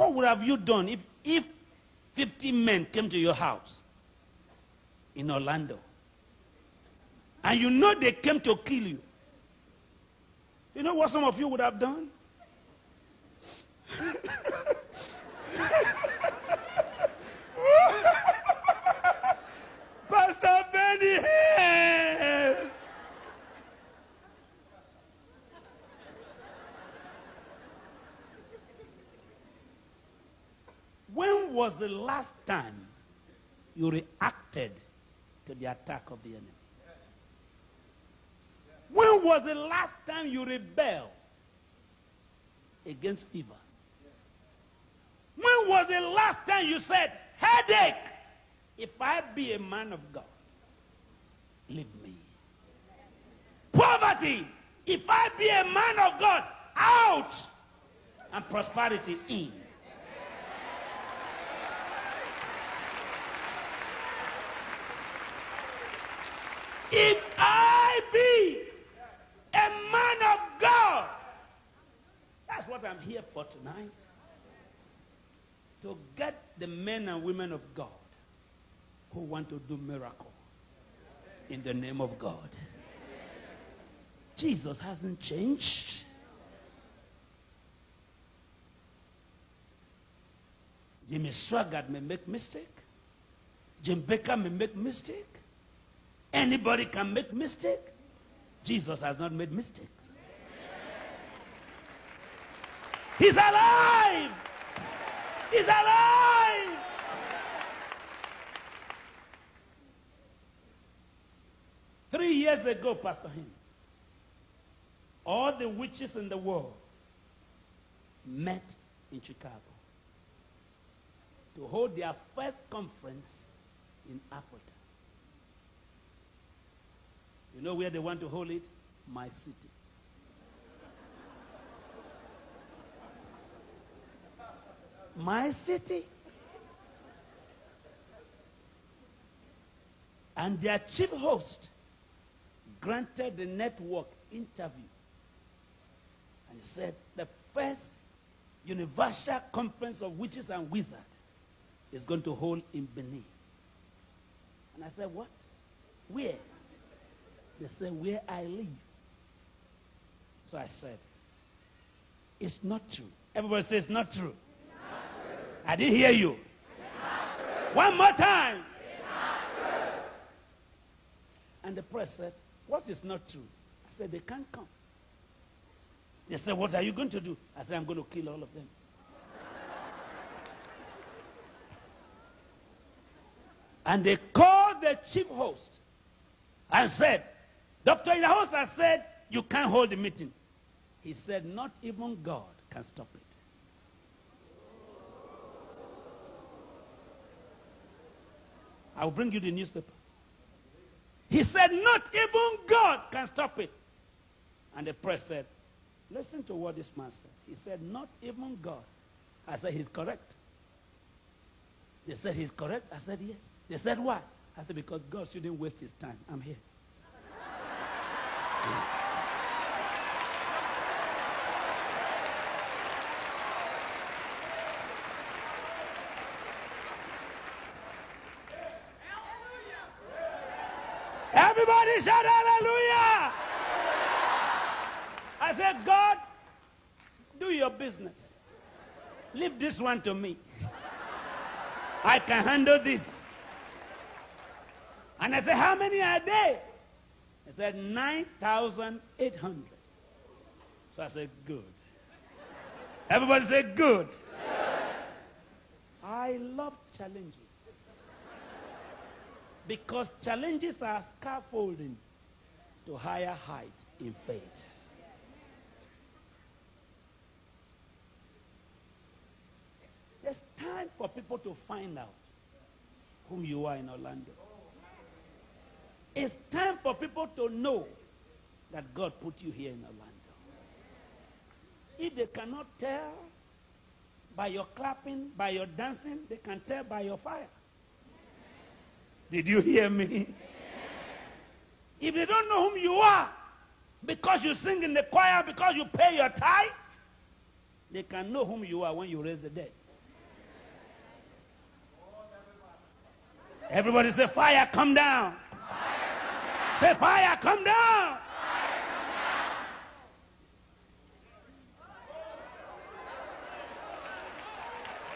What would have you done if 50 men came to your house in Orlando? And you know they came to kill you. You know what some of you would have done? Pastor Benny, hey! When was the last time you reacted to the attack of the enemy? When was the last time you rebelled against fever? When was the last time you said, headache, if I be a man of God, leave me? Poverty, if I be a man of God, out, and prosperity in. If I be a man of God, that's what I'm here for tonight. To get the men and women of God who want to do miracle in the name of God. Jesus hasn't changed. Jimmy Swaggart may make mistake. Jim Baker may make mistake. Anybody can make mistake. Jesus has not made mistakes. He's alive. He's alive. Three years ago, Pastor Hinn, all the witches in the world met in Chicago to hold their first conference in Africa. You know where they want to hold it? My city. My city. And their chief host granted the network interview. And he said, the first universal conference of witches and wizards is going to hold in Benin. And I said, what? Where? They said, where I live. So I said, it's not true. Everybody says it's not true. It's not true. I didn't hear you. It's not true. One more time. It's not true. And the press said, what is not true? I said, they can't come. They said, what are you going to do? I said, I'm going to kill all of them. And they called the chief host and said, Dr. Inahosa said, you can't hold the meeting. He said, not even God can stop it. I will bring you the newspaper. He said, not even God can stop it. And the press said, listen to what this man said. He said, not even God. I said, he's correct. They said, he's correct. I said, yes. They said, why? I said, because God shouldn't waste his time. I'm here. Everybody shout hallelujah! I said, God, do your business. Leave this one to me. I can handle this. And I said, how many are there? He said, 9,800. So I said, good. Everybody said, good. I love challenges. Because challenges are scaffolding to higher height in faith. There's time for people to find out whom you are in Orlando. It's time for people to know that God put you here in Orlando. If they cannot tell by your clapping, by your dancing, they can tell by your fire. Did you hear me? If they don't know whom you are, because you sing in the choir, because you pay your tithe, they can know whom you are when you raise the dead. Everybody say, fire, come down. Say, fire, come down.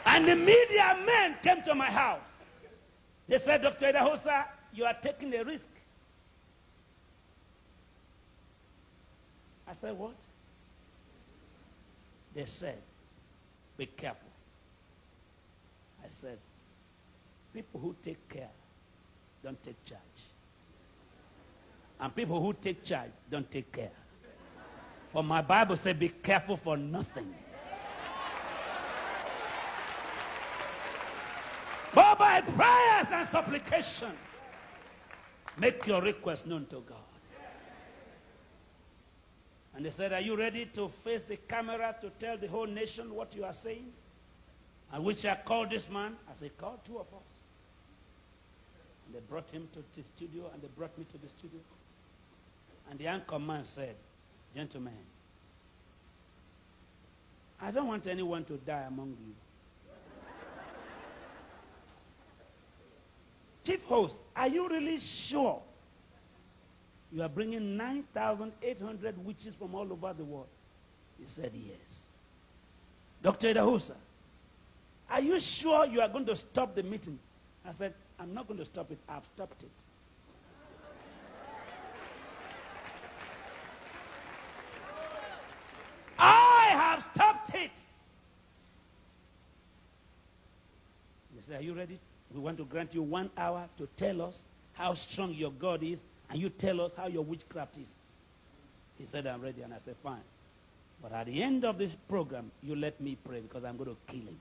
And the media men came to my house. They said, Dr. Idahosa, you are taking a risk. I said, what? They said, be careful. I said, people who take care don't take charge. And people who take charge don't take care. For my Bible says, be careful for nothing. But by prayers and supplication, make your request known to God. And they said, are you ready to face the camera to tell the whole nation what you are saying? And which I called this man. I said, call two of us. And they brought him to the studio, and they brought me to the studio. And the anchor man said, gentlemen, I don't want anyone to die among you. Chief host, are you really sure you are bringing 9,800 witches from all over the world? He said, yes. Dr. Idahosa, are you sure you are going to stop the meeting? I said, I'm not going to stop it. I've stopped it. I have stopped it. He said, are you ready? We want to grant you 1 hour to tell us how strong your God is, and you tell us how your witchcraft is. He said, I'm ready. And I said, fine. But at the end of this program, you let me pray, because I'm going to kill him.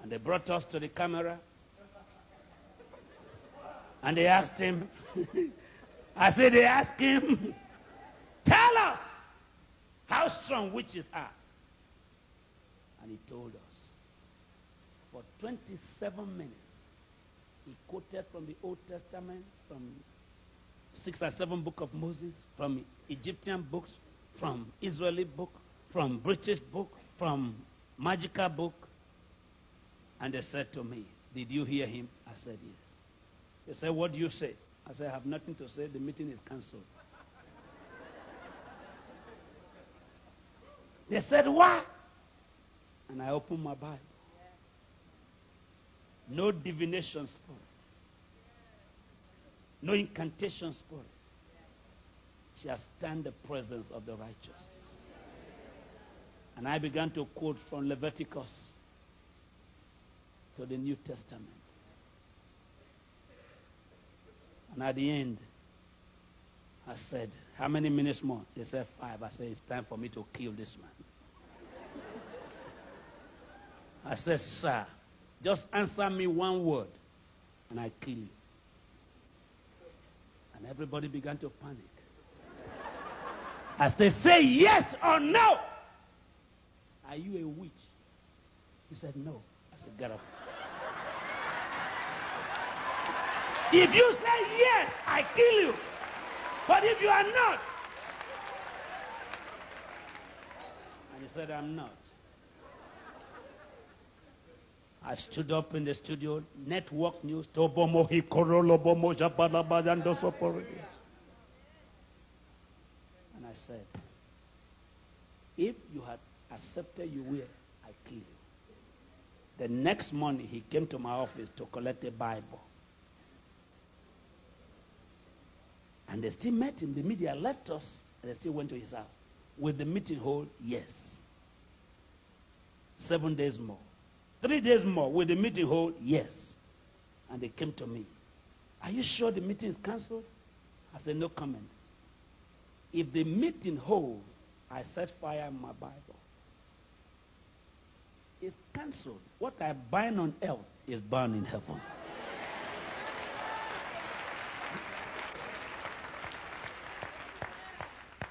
And they brought us to the camera. And they asked him, I said, they asked him, tell us how strong witches are. And he told us. For 27 minutes, he quoted from the Old Testament, from 6 or 7 books of Moses, from Egyptian books, from Israeli book, from British book, from magical book. And they said to me, did you hear him? I said, yes. They said, what do you say? I said, I have nothing to say. The meeting is cancelled. They said, why? And I opened my Bible. No divination spirit. No incantation spirit shall stand the presence of the righteous. And I began to quote from Leviticus to the New Testament. And at the end, I said, how many minutes more? They said 5. I said, it's time for me to kill this man. I said, sir, just answer me one word, and I kill you. And everybody began to panic. I said, say yes or no. Are you a witch? He said, no. I said, get up. If you say yes, I kill you. But if you are not. And he said, I'm not. I stood up in the studio, network news. And I said, if you had accepted you will, I kill you. The next morning, he came to my office to collect a Bible. And they still met him. The media left us, and they still went to his house. Will the meeting hold? Yes. 7 days more. 3 days more. Will the meeting hold? Yes. And they came to me. Are you sure the meeting is cancelled? I said, no comment. If the meeting hold, I set fire in my Bible. It's cancelled. What I bind on earth is bound in heaven.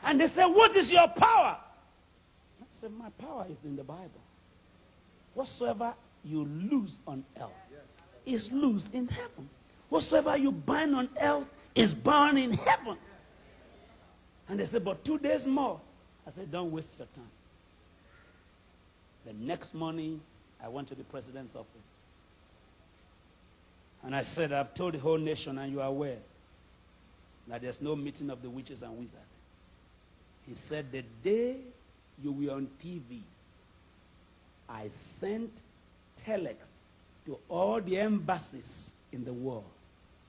And they said, what is your power? I said, my power is in the Bible. Whatsoever you lose on earth is loose in heaven. Whatsoever you bind on earth is bound in heaven. And they said, but 2 days more. I said, don't waste your time. The next morning, I went to the president's office. And I said, I've told the whole nation, and you are aware, that there's no meeting of the witches and wizards. He said, the day you were on TV, I sent telex to all the embassies in the world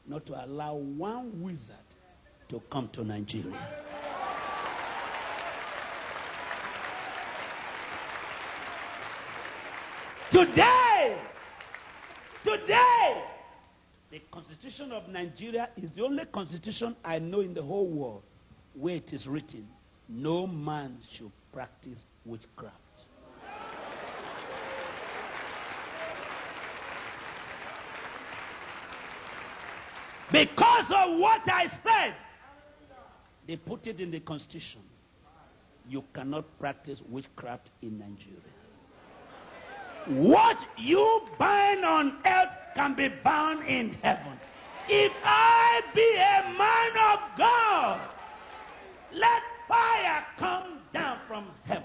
not to allow one wizard to come to Nigeria. Today, the Constitution of Nigeria is the only constitution I know in the whole world where it is written, no man should practice witchcraft. Because of what I said, they put it in the Constitution. You cannot practice witchcraft in Nigeria. What you bind on earth can be bound in heaven. If I be a man of God, let fire come down from heaven.